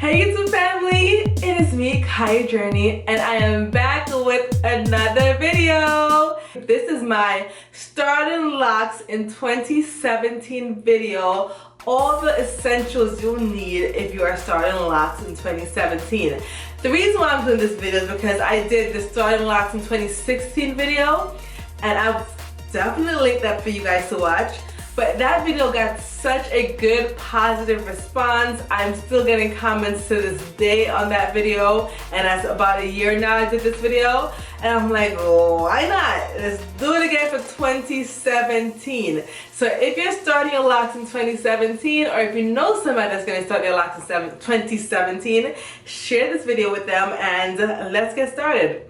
Hey YouTube family, it is me, Kayajourney, and I am back with another video. This is my starting locks in 2017 video. All the essentials you'll need if you are starting locks in 2017. The reason why I'm doing this video is because I did the starting locks in 2016 video, and I'll definitely link that for you guys to watch. But that video got such a good positive response. I'm still getting comments to this day on that video, and that's about a year now I did this video, and I'm like, oh, why not? Let's do it again for 2017. So if you're starting your locks in 2017, or if you know somebody that's going to start their locks in 2017, share this video with them and let's get started.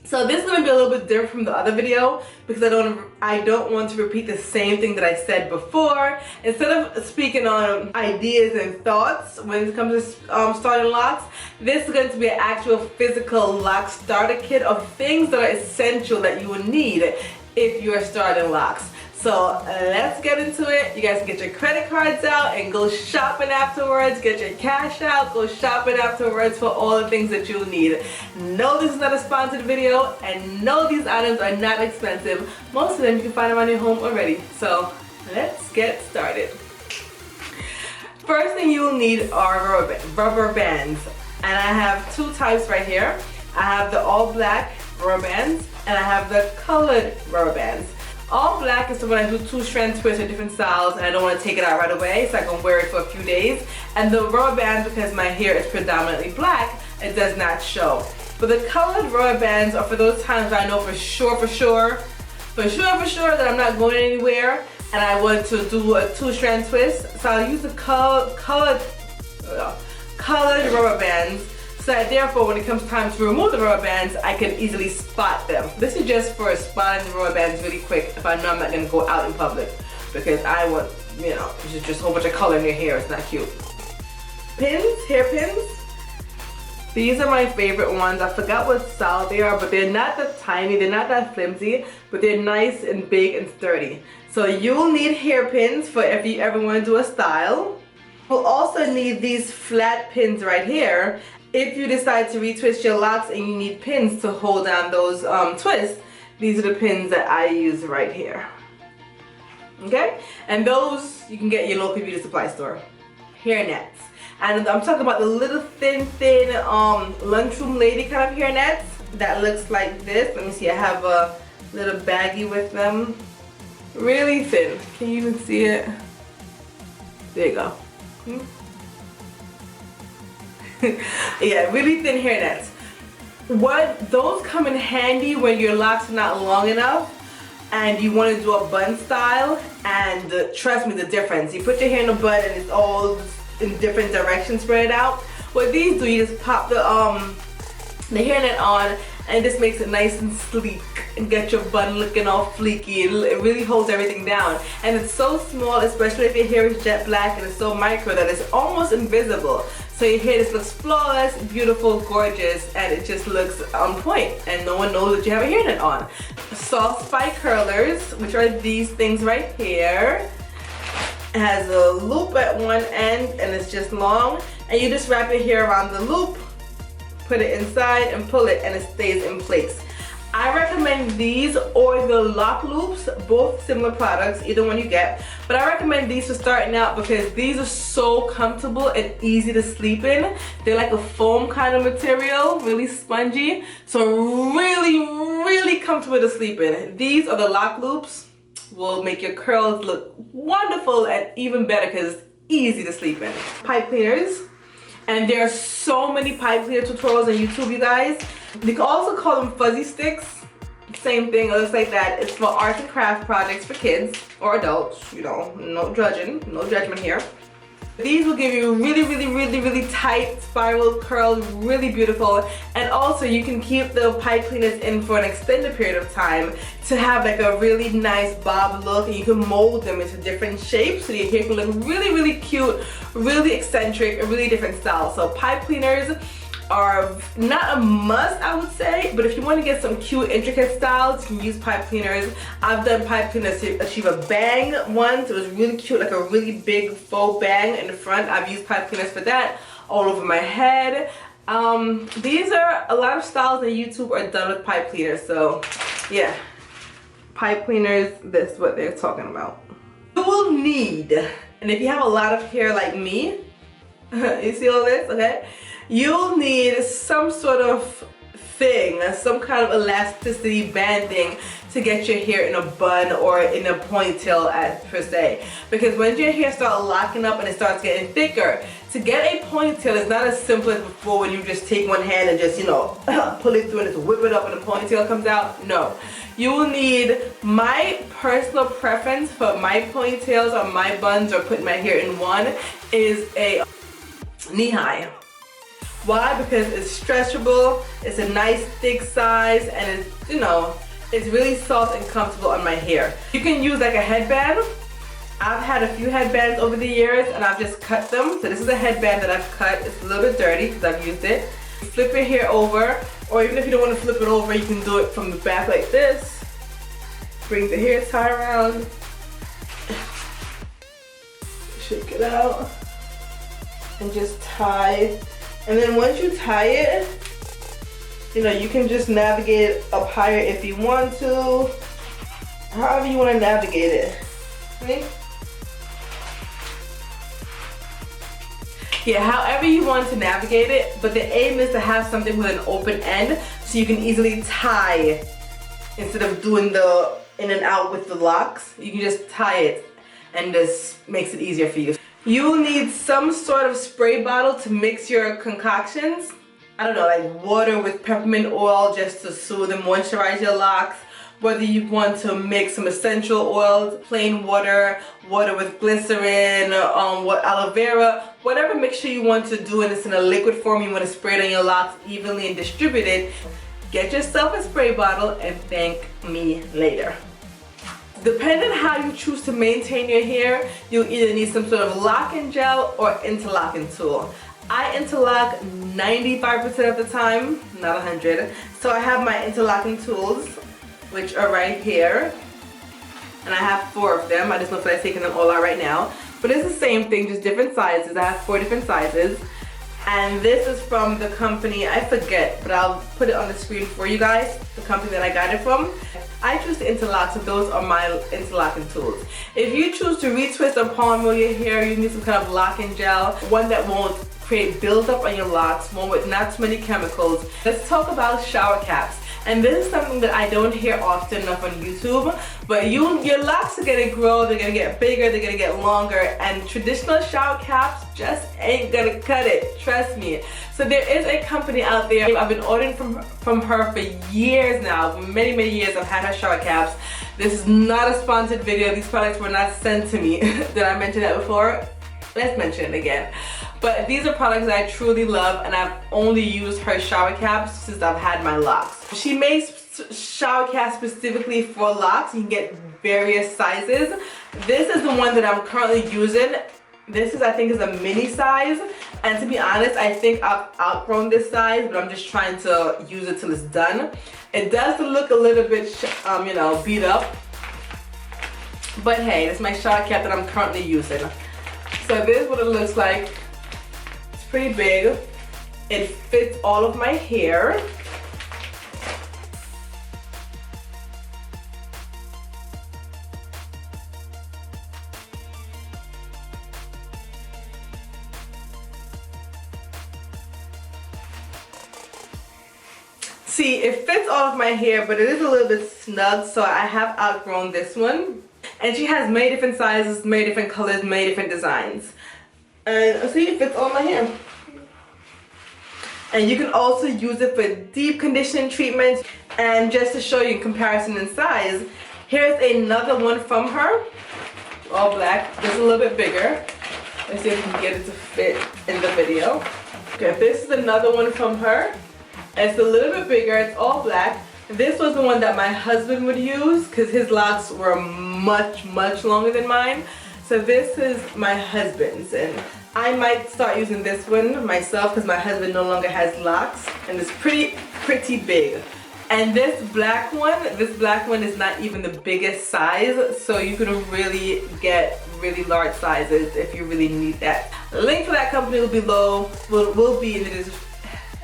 So this is going to be a little bit different from the other video because I don't want to repeat the same thing that I said before. Instead of speaking on ideas and thoughts when it comes to starting locks, this is going to be an actual physical lock starter kit of things that are essential that you will need if you are starting locks. So let's get into it. You guys can get your credit cards out and go shopping afterwards. Get your cash out, go shopping afterwards for all the things that you'll need. No, this is not a sponsored video, and no, these items are not expensive. Most of them you can find around your home already. So let's get started. First thing you'll need are rubber bands. And I have two types right here. I have the all black rubber bands and I have the colored rubber bands. All black is the one I do 2-strand twists or different styles, and I don't want to take it out right away, so I can wear it for a few days. And the rubber bands, because my hair is predominantly black, it does not show. But the colored rubber bands are for those times I know for sure that I'm not going anywhere and I want to do a 2-strand twist. So I'll use the colored rubber bands, so that therefore when it comes time to remove the rubber bands, I can easily spot them. This is just for spotting the rubber bands really quick if I know I'm not going to go out in public, because I want, you know, just a whole bunch of color in your hair. It's not cute. Pins, hair pins. These are my favorite ones. I forgot what style they are, but they're not that tiny, they're not that flimsy, but they're nice and big and sturdy. So you'll need hair pins for if you ever want to do a style. We'll also need these flat pins right here. If you decide to retwist your locks and you need pins to hold down those twists, these are the pins that I use right here. Okay? And those you can get at your local beauty supply store. Hairnets. And I'm talking about the little thin lunchroom lady kind of hairnets that looks like this. Let me see, I have a little baggie with them. Really thin. Can you even see it? There you go. Yeah, really thin hairnets. Those come in handy when your locks are not long enough and you want to do a bun style, and trust me, the difference. You put your hair in a bun and it's all in different directions spread out. What these do, you just pop the hairnet on and it just makes it nice and sleek and get your bun looking all fleeky. It really holds everything down, and it's so small, especially if your hair is jet black, and it's so micro that it's almost invisible. So your hair just looks flawless, beautiful, gorgeous, and it just looks on point, and no one knows that you have a hairnet on. Soft spike curlers, which are these things right here. It has a loop at one end and it's just long, and you just wrap your hair around the loop, put it inside and pull it, and it stays in place. I recommend these or the lock loops, both similar products, either one you get. But I recommend these for starting out because these are so comfortable and easy to sleep in. They're like a foam kind of material, really spongy. So really comfortable to sleep in. These are the lock loops. Will make your curls look wonderful and even better because it's easy to sleep in. Pipe cleaners. And there are so many pipe cleaner tutorials on YouTube, you guys. You can also call them fuzzy sticks. Same thing, it looks like that. It's for arts and craft projects for kids or adults, you know, no judgment here. These will give you really tight spiral curls, really beautiful. And also you can keep the pipe cleaners in for an extended period of time to have like a really nice bob look, and you can mold them into different shapes so your hair can look really cute, really eccentric, a really different style. So pipe cleaners are not a must, I would say, but if you want to get some cute, intricate styles, you can use pipe cleaners. I've done pipe cleaners to achieve a bang once. It was really cute, like a really big faux bang in the front. I've used pipe cleaners for that. all over my head. These are a lot of styles on YouTube are done with pipe cleaners, so yeah, pipe cleaners, this is what they're talking about. You will need, and if you have a lot of hair like me, you see all this, okay? You'll need some sort of thing, some kind of elasticity banding to get your hair in a bun or in a ponytail per se. Because when your hair starts locking up and it starts getting thicker, to get a ponytail is not as simple as before when you just take one hand and just, you know, pull it through and just whip it up and the ponytail comes out. No. You will need, my personal preference for my ponytails or my buns or putting my hair in one is a knee-high. Why? Because it's stretchable, it's a nice thick size, and it's, you know, it's really soft and comfortable on my hair. You can use like a headband. I've had a few headbands over the years and I've just cut them. So this is a headband that I've cut. It's a little bit dirty because I've used it. Flip your hair over, or even if you don't want to flip it over, you can do it from the back like this. Bring the hair tie around. Shake it out. And just tie. And then once you tie it, you know, you can just navigate it up higher if you want to. However you want to navigate it. See? Yeah, however you want to navigate it, but the aim is to have something with an open end so you can easily tie instead of doing the in and out with the locks. You can just tie it and this makes it easier for you. You'll need some sort of spray bottle to mix your concoctions. I don't know, like water with peppermint oil just to soothe and moisturize your locks. Whether you want to mix some essential oils, plain water, water with glycerin, aloe vera, whatever mixture you want to do, and it's in a liquid form, you want to spray it on your locks evenly and distribute it. Get yourself a spray bottle and thank me later. Depending on how you choose to maintain your hair, you'll either need some sort of lock-in gel or interlocking tool. I interlock 95% of the time, not 100. So I have my interlocking tools, which are right here. And I have 4 of them. I just don't feel like taking them all out right now. But it's the same thing, just different sizes. I have 4 different sizes. And this is from the company, I forget, but I'll put it on the screen for you guys, the company that I got it from. I choose to interlock, so those are my interlocking tools. If you choose to retwist or palm roll your hair, you need some kind of lock-in gel, one that won't create buildup on your locks, one with not too many chemicals. Let's talk about shower caps. And this is something that I don't hear often enough on YouTube, but your locks are gonna grow, they're gonna get bigger, they're gonna get longer, and traditional shower caps just ain't gonna cut it, trust me. So there is a company out there, I've been ordering from her for years now, for many, many years I've had her shower caps. This is not a sponsored video, these products were not sent to me. Did I mention that before? Let's mention it again. But these are products that I truly love, and I've only used her shower caps since I've had my locks. She makes shower caps specifically for locks. You can get various sizes. This is the one that I'm currently using. This is, I think, is a mini size. And to be honest, I think I've outgrown this size, but I'm just trying to use it till it's done. It does look a little bit, you know, beat up. But hey, this is my shower cap that I'm currently using. So this is what it looks like. It's pretty big. It fits all of my hair. See, it fits all of my hair, but it is a little bit snug, so I have outgrown this one. And she has many different sizes, many different colors, many different designs. And see, it fits all my hair. And you can also use it for deep conditioning treatments. And just to show you in comparison in size, here's another one from her. All black, just a little bit bigger. Let's see if we can get it to fit in the video. Okay, this is another one from her. It's a little bit bigger, it's all black. This was the one that my husband would use because his locks were much, much longer than mine. So this is my husband's, and I might start using this one myself because my husband no longer has locks, and it's pretty big. And this black one is not even the biggest size, so you can really get really large sizes if you really need that. Link for that company will be below. Will be in the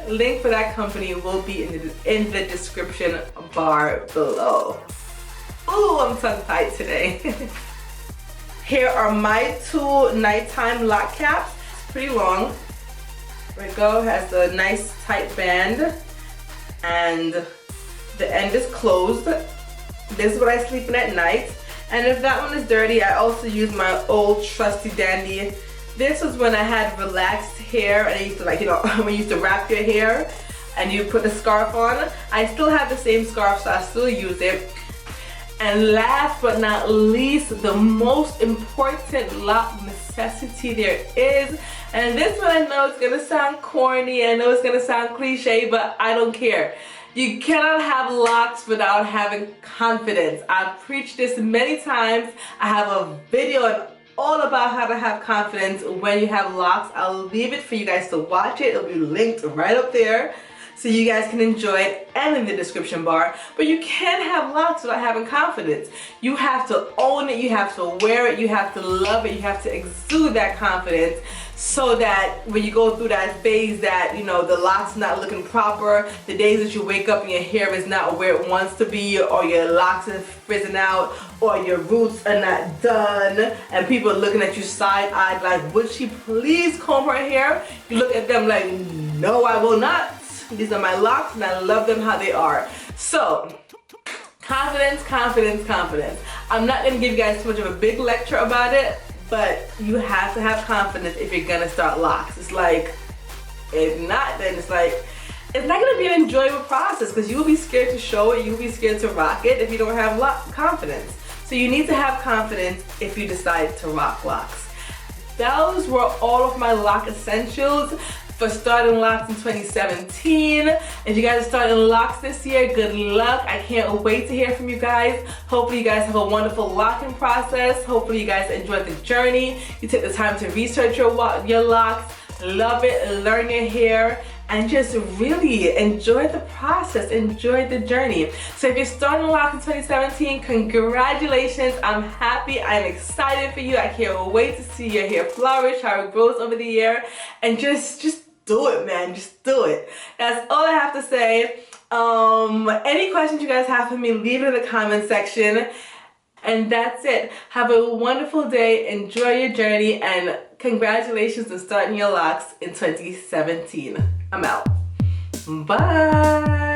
link for that company will be in the description bar below. Ooh, I'm tongue-tied today. Here are my 2 nighttime lock caps. It's pretty long. There we go. Has a nice tight band, and the end is closed. This is what I sleep in at night. And if that one is dirty, I also use my old trusty dandy. This was when I had relaxed hair, and I used to, like, you know, when you used to wrap your hair and you put a scarf on. I still have the same scarf, so I still use it. And last but not least, the most important lock necessity there is, and this one I know it's gonna sound corny, I know it's gonna sound cliche, but I don't care. You cannot have locks without having confidence. I've preached this many times. I have a video all about how to have confidence when you have locks. I'll leave it for you guys to watch it. It'll be linked right up there so you guys can enjoy it, and in the description bar. But you can't have locks without having confidence. You have to own it, you have to wear it, you have to love it, you have to exude that confidence, so that when you go through that phase that, you know, the lock's not looking proper, the days that you wake up and your hair is not where it wants to be, or your locks are frizzing out, or your roots are not done, and people are looking at you side-eyed like, would she please comb her hair? You look at them like, no, I will not. These are my locks and I love them how they are. So, confidence, confidence, confidence. I'm not gonna give you guys too much of a big lecture about it, but you have to have confidence if you're gonna start locks. It's like, if not, then it's like, it's not gonna be an enjoyable process, because you will be scared to show it, you'll be scared to rock it if you don't have confidence. So you need to have confidence if you decide to rock locks. Those were all of my lock essentials for starting locks in 2017. If you guys are starting locks this year, good luck. I can't wait to hear from you guys. Hopefully you guys have a wonderful locking process. Hopefully you guys enjoyed the journey. You take the time to research your locks, love it, learn your hair, and just really enjoy the process, enjoy the journey. So if you're starting locks in 2017, congratulations. I'm happy, I'm excited for you. I can't wait to see your hair flourish, how it grows over the year, and just do it, man, just do it. That's all I have to say. Any questions you guys have for me, leave it in the comment section. And that's it. Have a wonderful day, enjoy your journey, and congratulations on starting your locks in 2017. I'm out. Bye.